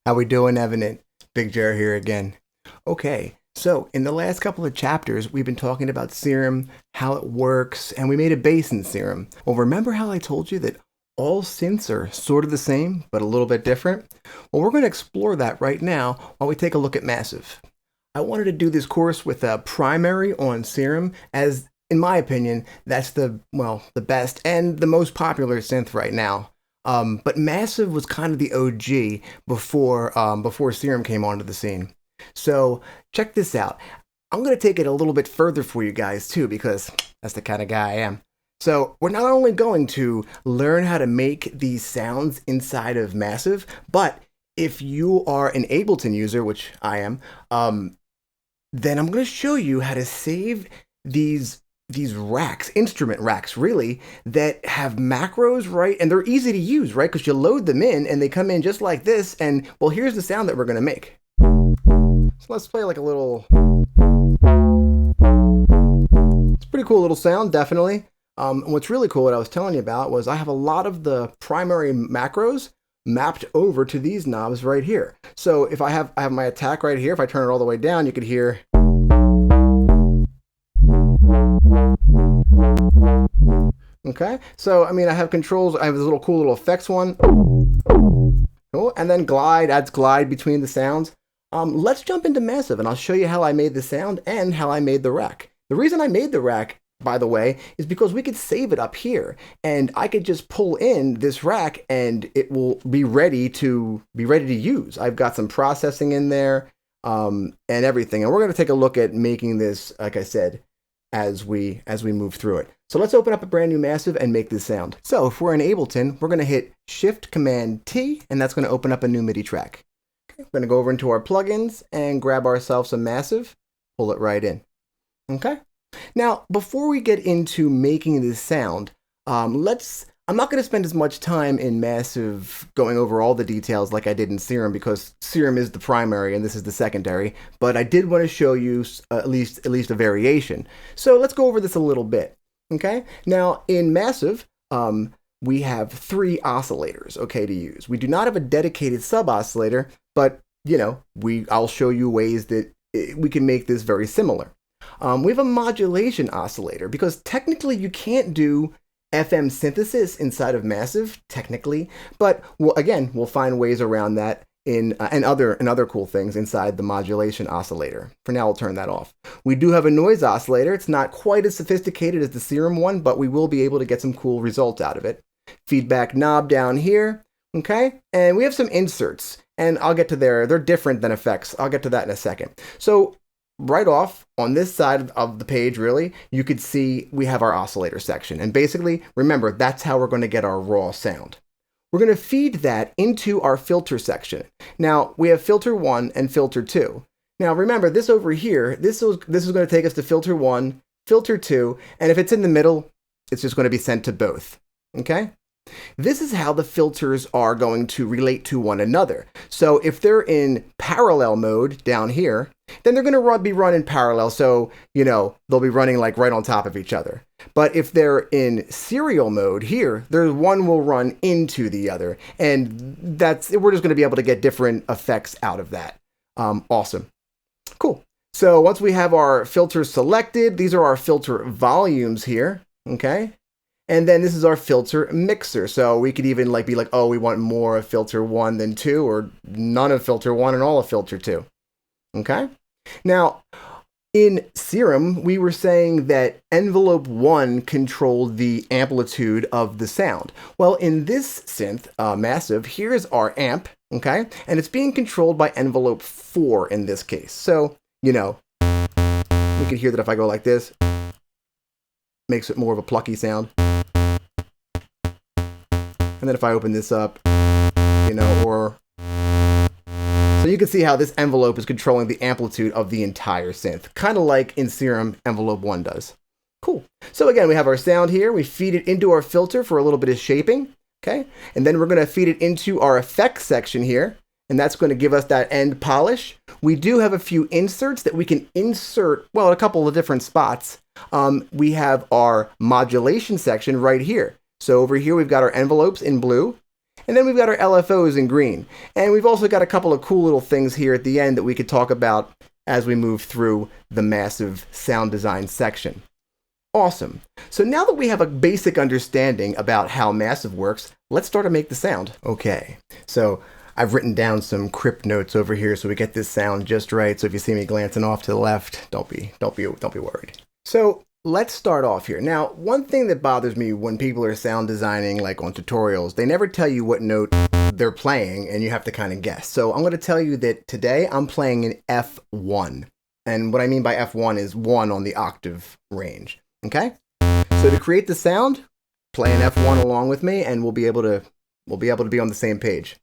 How we doing, Evenant? Big Jer here again. Okay, so in the last couple of chapters, we've been talking about serum, how it works, and we made a base in serum. Well, remember how I told you that all synths are sort of the same, but a little bit different? Well, we're going to explore that right now while we take a look at Massive. I wanted to do this course with a primary on serum, as in my opinion, that's the best and the most popular synth right now. But Massive was kind of the OG before Serum came onto the scene. So check this out. I'm gonna take it a little bit further for you guys too, because that's the kind of guy I am. So we're not only going to learn how to make these sounds inside of Massive, but if you are an Ableton user, which I am, then I'm going to show you how to save these racks, instrument racks, really, that have macros, right? And they're easy to use, right? Because you load them in and they come in just like this. And well, here's the sound that we're going to make. So let's play like a little. It's a pretty cool little sound, definitely. What's really cool, what I was telling you about, was I have a lot of the primary macros mapped over to these knobs right here. So if I have my attack right here, if I turn it all the way down, you could hear. Okay, so I mean, I have controls. I have this cool little effects one. Cool, and then glide adds glide between the sounds. Let's jump into Massive, and I'll show you how I made the sound and how I made the rack. The reason I made the rack, by the way, is because we could save it up here, and I could just pull in this rack, and it will be ready to use. I've got some processing in there, and everything, and we're going to take a look at making this, like I said, as we move through it. So let's open up a brand new Massive and make this sound. So if we're in Ableton, we're going to hit Shift Command T, and that's going to open up a new MIDI track. Okay, we're going to go over into our plugins and grab ourselves a Massive, pull it right in. Okay. Now, before we get into making this sound, I'm not going to spend as much time in Massive going over all the details like I did in Serum, because Serum is the primary and this is the secondary, but I did want to show you at least a variation. So let's go over this a little bit. Okay, now in Massive, we have 3 oscillators, okay, to use. We do not have a dedicated sub-oscillator, but, you know, I'll show you ways that we can make this very similar. We have a modulation oscillator, because technically you can't do FM synthesis inside of Massive, technically, but we'll find ways around that and other cool things inside the modulation oscillator. For now, I'll turn that off. We do have a noise oscillator. It's not quite as sophisticated as the Serum one, but we will be able to get some cool results out of it. Feedback knob down here, okay? And we have some inserts, and I'll get to there. They're different than effects. I'll get to that in a second. So right off on this side of the page, really, you could see we have our oscillator section. And basically, remember, that's how we're going to get our raw sound. We're going to feed that into our filter section. Now, we have filter 1 and filter 2. Now, remember, this over here, this is going to take us to filter 1, filter 2, and if it's in the middle, it's just going to be sent to both. Okay? This is how the filters are going to relate to one another. So if they're in parallel mode down here, then they're going to be run in parallel. So, you know, they'll be running like right on top of each other. But if they're in serial mode here, one will run into the other. And we're just going to be able to get different effects out of that. Awesome. Cool. So once we have our filters selected, these are our filter volumes here. Okay. And then this is our filter mixer. So we could even be like, oh, we want more of filter 1 than 2, or none of filter 1 and all of filter 2. Okay? Now, in Serum, we were saying that envelope 1 controlled the amplitude of the sound. Well, in this synth, Massive, here's our amp, okay? And it's being controlled by envelope 4 in this case. So, you know, we could hear that if I go like this, makes it more of a plucky sound. And then if I open this up, you know, so you can see how this envelope is controlling the amplitude of the entire synth, kind of like in Serum envelope 1 does. Cool. So again, we have our sound here. We feed it into our filter for a little bit of shaping, okay? And then we're going to feed it into our effects section here, and that's going to give us that end polish. We do have a few inserts that we can insert, well, a couple of different spots. We have our modulation section right here. So over here, we've got our envelopes in blue, And then we've got our LFOs in green. And we've also got a couple of cool little things here at the end that we could talk about as we move through the massive sound design section. Awesome. So now that we have a basic understanding about how massive works, let's start to make the sound. Okay, so I've written down some crypt notes over here so we get this sound just right. So if you see me glancing off to the left, don't be worried. So let's start off here. Now, one thing that bothers me when people are sound designing, like on tutorials, they never tell you what note they're playing and you have to kind of guess. So I'm going to tell you that today I'm playing an F1. And what I mean by F1 is 1 on the octave range. Okay? So to create the sound, play an F1 along with me and we'll be able to be on the same page.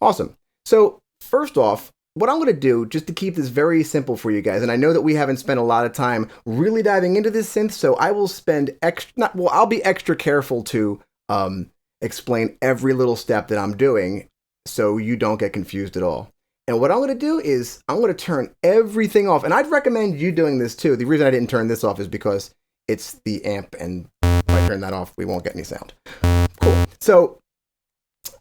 Awesome. So first off, what I'm going to do, just to keep this very simple for you guys, and I know that we haven't spent a lot of time really diving into this synth, so I will I'll be extra careful to explain every little step that I'm doing so you don't get confused at all. And what I'm going to do is I'm going to turn everything off, and I'd recommend you doing this too. The reason I didn't turn this off is because it's the amp, and if I turn that off, we won't get any sound. Cool. So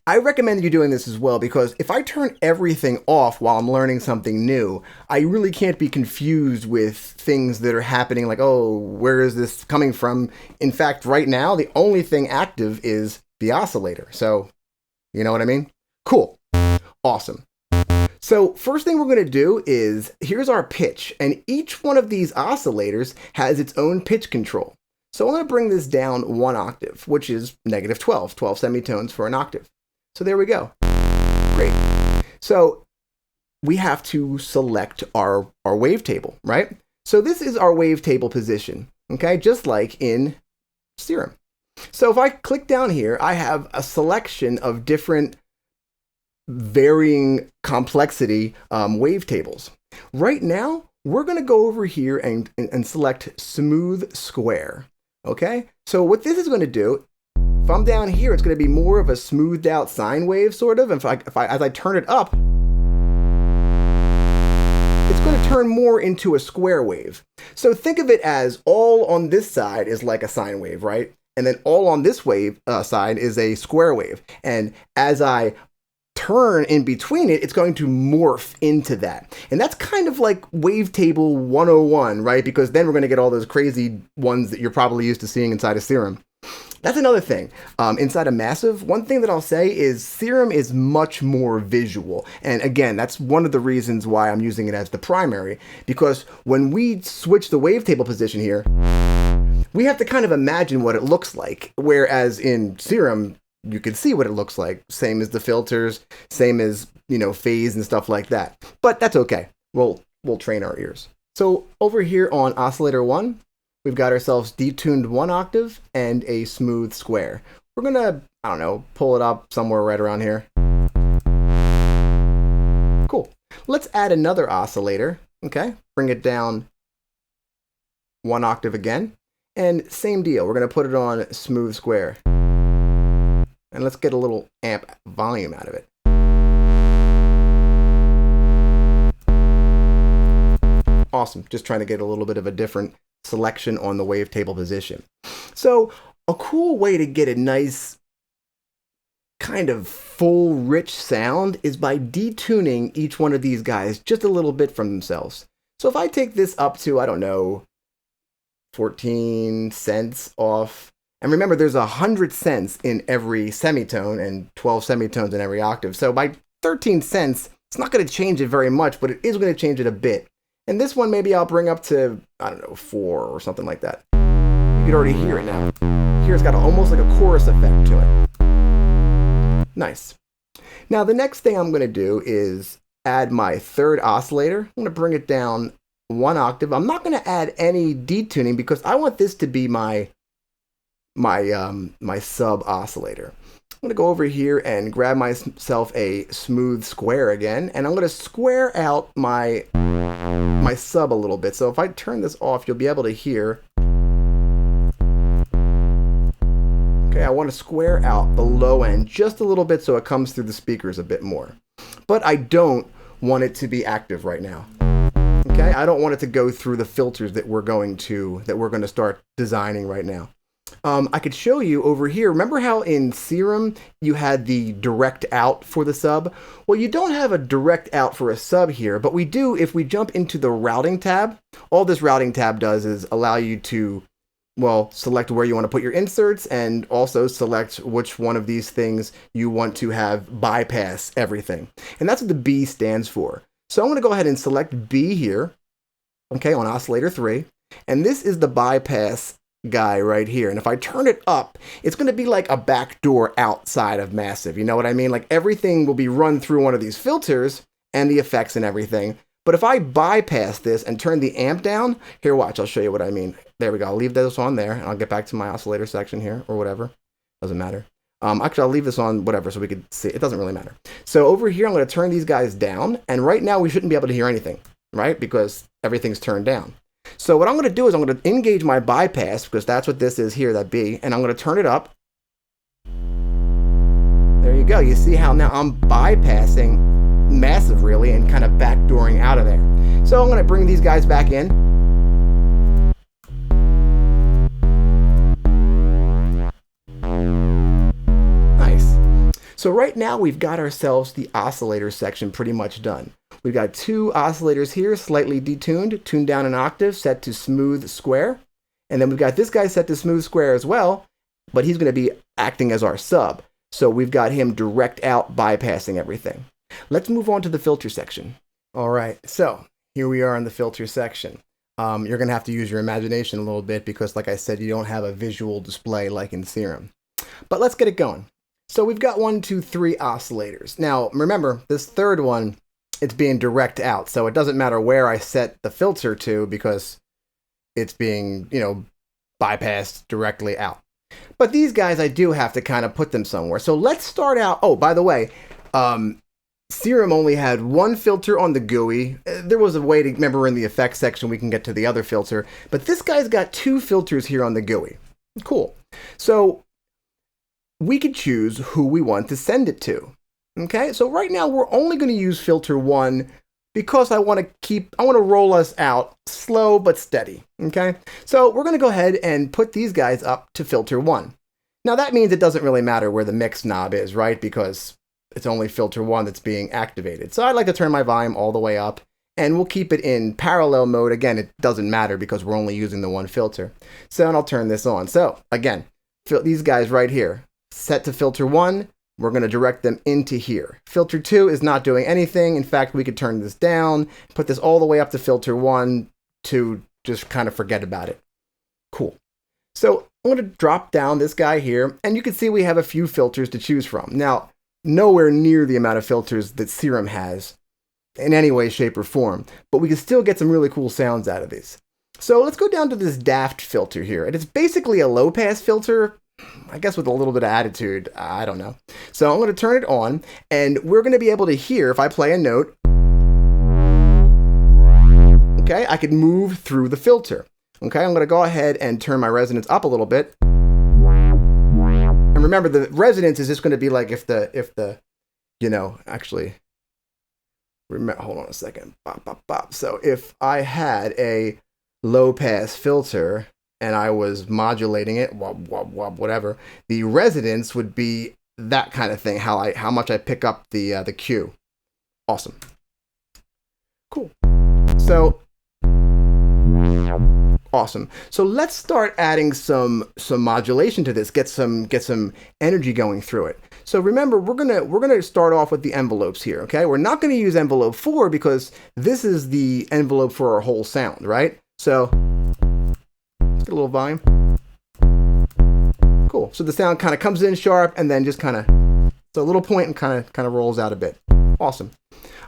I recommend you doing this as well, because if I turn everything off while I'm learning something new, I really can't be confused with things that are happening like, oh, where is this coming from? In fact, right now, the only thing active is the oscillator. So, you know what I mean? Cool. Awesome. So first thing we're going to do is, here's our pitch, and each one of these oscillators has its own pitch control. So I'm going to bring this down 1 octave, which is negative 12 semitones for an octave. So there we go. Great. So we have to select our wavetable, right? So this is our wavetable position, okay? Just like in Serum. So if I click down here, I have a selection of different varying complexity wavetables. Right now, we're going to go over here and select smooth square, okay? So what this is going to do, if I'm down here, it's going to be more of a smoothed out sine wave, sort of. As I turn it up, it's going to turn more into a square wave. So think of it as all on this side is like a sine wave, right? And then all on this wave side is a square wave. And as I turn in between it, it's going to morph into that. And that's kind of like wavetable 101, right? Because then we're going to get all those crazy ones that you're probably used to seeing inside of Serum. That's another thing. Inside of Massive, one thing that I'll say is Serum is much more visual. And again, that's one of the reasons why I'm using it as the primary, because when we switch the wavetable position here, we have to kind of imagine what it looks like. Whereas in Serum, you can see what it looks like. Same as the filters, same as, phase and stuff like that. But that's okay. We'll train our ears. So over here on oscillator 1, we've got ourselves detuned 1 octave and a smooth square. We're gonna, pull it up somewhere right around here. Cool. Let's add another oscillator, okay? Bring it down 1 octave again. And same deal, we're gonna put it on smooth square. And let's get a little amp volume out of it. Awesome, just trying to get a little bit of a different selection on the wavetable position. So a cool way to get a nice kind of full rich sound is by detuning each one of these guys just a little bit from themselves. So if I take this up to, 14 cents off, and remember there's 100 cents in every semitone and 12 semitones in every octave. So by 13 cents, it's not going to change it very much, but it is going to change it a bit. And this one, maybe I'll bring up to, 4 or something like that. You can already hear it now. Here it's got almost like a chorus effect to it. Nice. Now the next thing I'm going to do is add my third oscillator. I'm going to bring it down 1 octave. I'm not going to add any detuning because I want this to be my sub oscillator. I'm going to go over here and grab myself a smooth square again, and I'm going to square out my sub a little bit. So if I turn this off, you'll be able to hear. Okay, I want to square out the low end just a little bit so it comes through the speakers a bit more. But I don't want it to be active right now. Okay, I don't want it to go through the filters that we're going to start designing right now. I could show you over here. Remember how in Serum you had the direct out for the sub? Well, you don't have a direct out for a sub here, but we do if we jump into the routing tab. All this routing tab does is allow you to, well, select where you want to put your inserts and also select which one of these things you want to have bypass everything. And that's what the B stands for. So I'm going to go ahead and select B here, okay, on oscillator 3. And this is the bypass guy right here. And if I turn it up, it's going to be like a backdoor outside of Massive. You know what I mean? Like everything will be run through one of these filters and the effects and everything. But if I bypass this and turn the amp down, here, watch, I'll show you what I mean. There we go. I'll leave this on there and I'll get back to my oscillator section here or whatever. Doesn't matter. Actually, I'll leave this on whatever so we could see. It doesn't really matter. So over here, I'm going to turn these guys down. And right now we shouldn't be able to hear anything, right? Because everything's turned down. So what I'm going to do is I'm going to engage my bypass because that's what this is here, that B, and I'm going to turn it up. There you go. You see how now I'm bypassing Massive really and kind of backdooring out of there. So I'm going to bring these guys back in. Nice. So right now we've got ourselves the oscillator section pretty much done. We've got 2 oscillators here, slightly detuned, tuned down an octave, set to smooth square. And then we've got this guy set to smooth square as well, but he's going to be acting as our sub. So we've got him direct out, bypassing everything. Let's move on to the filter section. All right, so here we are in the filter section. You're going to have to use your imagination a little bit because, like I said, you don't have a visual display like in Serum. But let's get it going. So we've got 1, 2, 3 oscillators. Now, remember, this third one, it's being direct out. So it doesn't matter where I set the filter to because it's being, bypassed directly out. But these guys, I do have to kind of put them somewhere. So let's start out. Oh, by the way, Serum only had 1 filter on the GUI. There was a way to, remember in the effects section, we can get to the other filter. But this guy's got 2 filters here on the GUI. Cool. So we could choose who we want to send it to. Okay, so right now we're only going to use filter 1 because I want to roll us out slow but steady. Okay, so we're going to go ahead and put these guys up to filter 1. Now that means it doesn't really matter where the mix knob is, right? Because it's only filter 1 that's being activated. So I'd like to turn my volume all the way up and we'll keep it in parallel mode. Again, it doesn't matter because we're only using the 1 filter. So and I'll turn this on. So again, these guys right here, set to filter 1. We're going to direct them into here. Filter 2 is not doing anything. In fact, we could turn this down, put this all the way up to filter 1 to just kind of forget about it. Cool. So I'm going to drop down this guy here, and you can see we have a few filters to choose from. Now, nowhere near the amount of filters that Serum has in any way, shape, or form, but we can still get some really cool sounds out of these. So let's go down to this daft filter here, and it's basically a low-pass filter, I guess with a little bit of attitude, I don't know. So I'm going to turn it on, and we're going to be able to hear if I play a note. Okay, I can move through the filter. Okay, I'm going to go ahead and turn my resonance up a little bit. And remember, the resonance is just going to be like if the actually, hold on a second. Bop, bop, bop. So if I had a low pass filter and I was modulating it, wub, wub, wub, whatever, the resonance would be that kind of thing, how much I pick up the Q. Awesome. Cool. So awesome. So let's start adding some modulation to this, get some energy going through it. So remember, we're gonna start off with the envelopes here, okay? We're not gonna use envelope 4 because this is the envelope for our whole sound, right? So let's get a little volume. Cool. So the sound kind of comes in sharp and then just kind of, so a little point and kind of rolls out a bit. Awesome.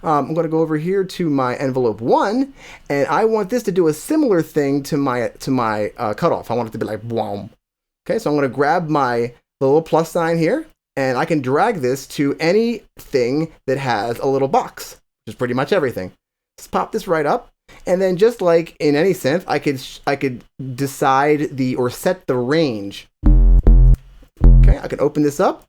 I'm going to go over here to my envelope 1, and I want this to do a similar thing to my cutoff. I want it to be like boom. Okay, so I'm going to grab the little plus sign here, and I can drag this to anything that has a little box, which is pretty much everything. Let's pop this right up, and then just like in any synth, I could decide or set the range. Okay, I can open this up.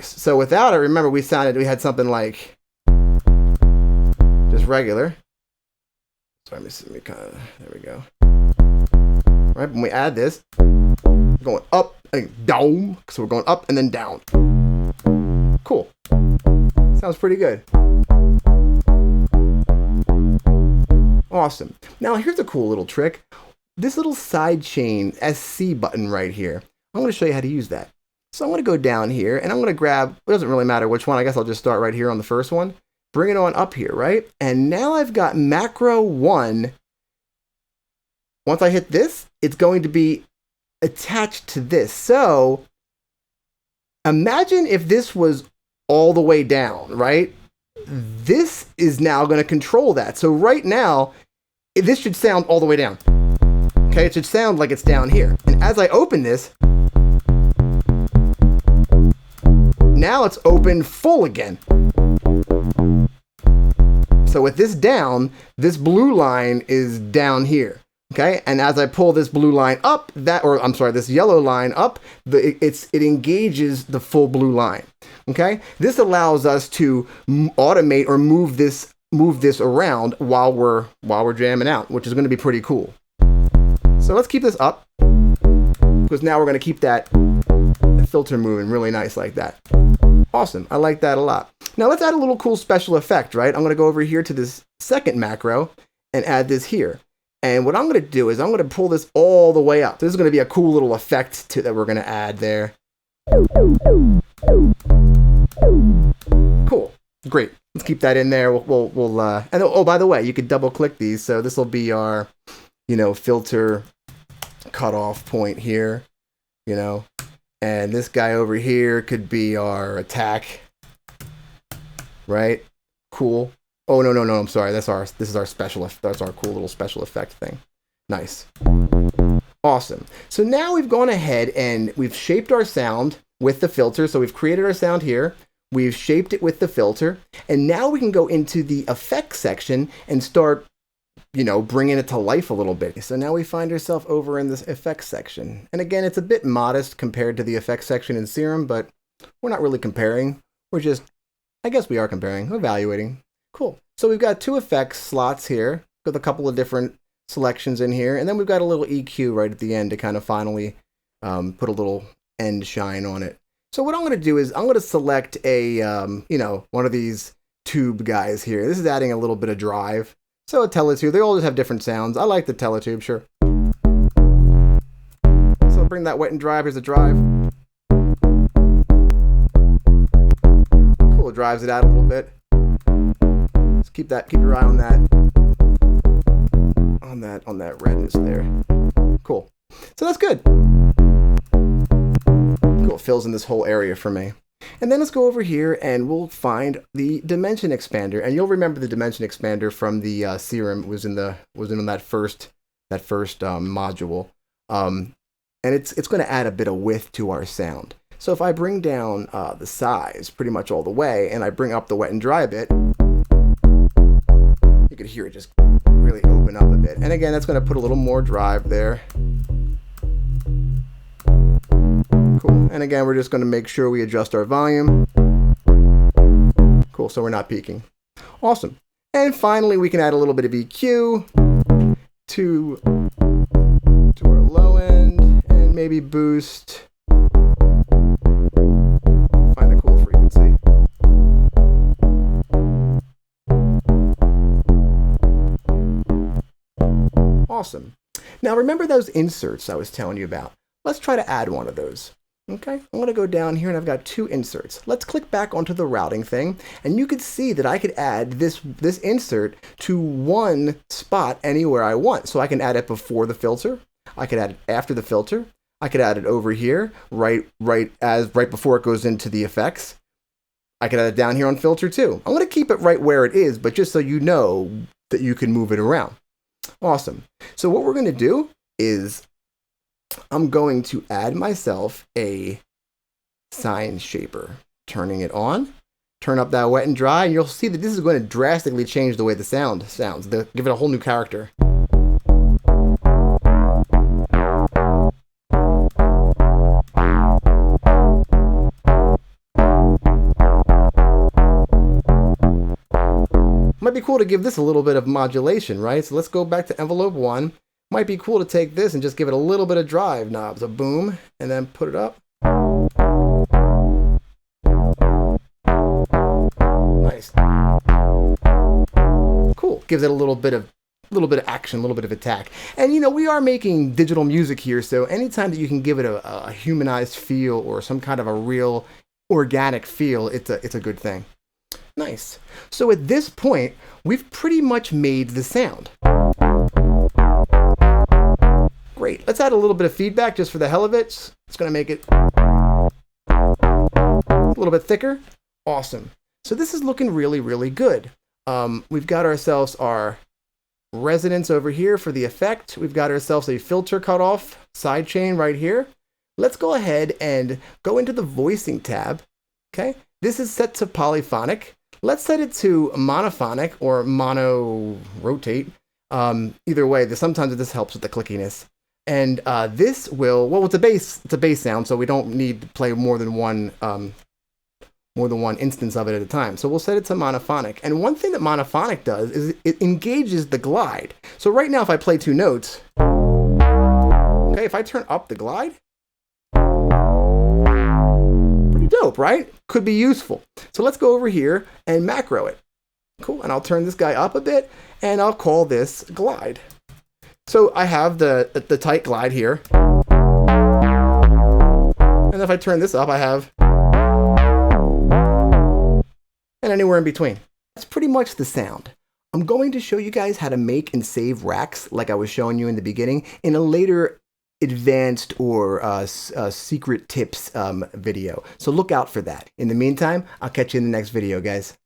nice. So without it, remember we had something like just regular. So let me kind of, there we go. Right, when we add this, we're going up and down. So we're going up and then down. Cool. Sounds pretty good. Awesome. Now here's a cool little trick. This little sidechain SC button right here. I'm going to show you how to use that. So I'm going to go down here and I'm going to grab, it doesn't really matter which one. I guess I'll just start right here on the first one. Bring it on up here, right? And now I've got macro 1. Once I hit this, it's going to be attached to this. So imagine if this was all the way down, right? This is now going to control that. So right now, this should sound all the way down. Okay, it should sound like it's down here. And as I open this, now it's open full again. So with this down, this blue line is down here. Okay, and as I pull this blue line up, this yellow line up, it engages the full blue line. Okay, this allows us to automate or move this around while we're jamming out, which is going to be pretty cool. So let's keep this up, because now we're going to keep that filter moving really nice like that. Awesome, I like that a lot. Now let's add a little cool special effect, right? I'm going to go over here to this second macro and add this here. And what I'm going to do is I'm going to pull this all the way up. This is going to be a cool little effect that we're going to add there. Cool. Great. Let's keep that in there. And oh, by the way, you could double click these. So this will be our, filter cutoff point here, and this guy over here could be our attack, right? Cool. Oh, no, I'm sorry. This is our that's our cool little special effect thing. Nice. Awesome. So now we've gone ahead and we've shaped our sound with the filter. So we've created our sound here. We've shaped it with the filter. And now we can go into the effects section and start, bringing it to life a little bit. So now we find ourselves over in this effects section. And again, it's a bit modest compared to the effects section in Serum, but we're not really comparing. I guess we are comparing, evaluating. Cool. So we've got 2 effects slots here with a couple of different selections in here. And then we've got a little EQ right at the end to kind of finally put a little end shine on it. So what I'm going to do is I'm going to select a, one of these tube guys here. This is adding a little bit of drive. So a teletube, they all just have different sounds. I like the teletube, sure. So bring that wet and drive. Here's the drive. Cool, it drives it out a little bit. Keep your eye on that redness there. Cool. So that's good. Cool. It fills in this whole area for me. And then let's go over here and we'll find the dimension expander. And you'll remember the dimension expander from the Serum was in that first module. And it's going to add a bit of width to our sound. So if I bring down the size pretty much all the way and I bring up the wet and dry a bit, you could hear it just really open up a bit. And again, that's going to put a little more drive there. Cool. And again, we're just going to make sure we adjust our volume. Cool, so we're not peaking. Awesome. And finally, we can add a little bit of EQ to our low end and maybe boost. Find a cool frequency. Awesome. Now remember those inserts I was telling you about? Let's try to add one of those. Okay, I'm going to go down here and I've got 2 inserts. Let's click back onto the routing thing and you could see that I could add this insert to one spot anywhere I want. So I can add it before the filter. I could add it after the filter. I could add it over here right before it goes into the effects. I could add it down here on filter too. I'm going to keep it right where it is, but just so you know that you can move it around. Awesome. So what we're going to do is I'm going to add myself a sine shaper, turning it on, turn up that wet and dry, and you'll see that this is going to drastically change the way the sound sounds. Give it a whole new character. Might be cool to give this a little bit of modulation, right? So let's go back to envelope 1. Might be cool to take this and just give it a little bit of drive knob. So boom, and then put it up. Nice. Cool. Gives it a little bit of action, a little bit of attack. And you know, we are making digital music here, so anytime that you can give it a humanized feel or some kind of a real organic feel, it's a good thing. Nice. So at this point, we've pretty much made the sound. Great. Let's add a little bit of feedback just for the hell of it. It's going to make it a little bit thicker. Awesome. So this is looking really, really good. We've got ourselves our resonance over here for the effect. We've got ourselves a filter cutoff sidechain right here. Let's go ahead and go into the voicing tab. Okay. This is set to polyphonic. Let's set it to monophonic or mono rotate. Either way, sometimes this helps with the clickiness. And this will, well, it's a bass sound, so we don't need to play more than one instance of it at a time. So we'll set it to monophonic. And one thing that monophonic does is it engages the glide. So right now, if I play 2 notes, okay, if I turn up the glide, pretty dope, right? Could be useful. So let's go over here and macro it. Cool, and I'll turn this guy up a bit, and I'll call this glide. So I have the tight glide here. And if I turn this up, I have, and anywhere in between. That's pretty much the sound. I'm going to show you guys how to make and save racks like I was showing you in the beginning in a later advanced or secret tips video. So look out for that. In the meantime, I'll catch you in the next video, guys.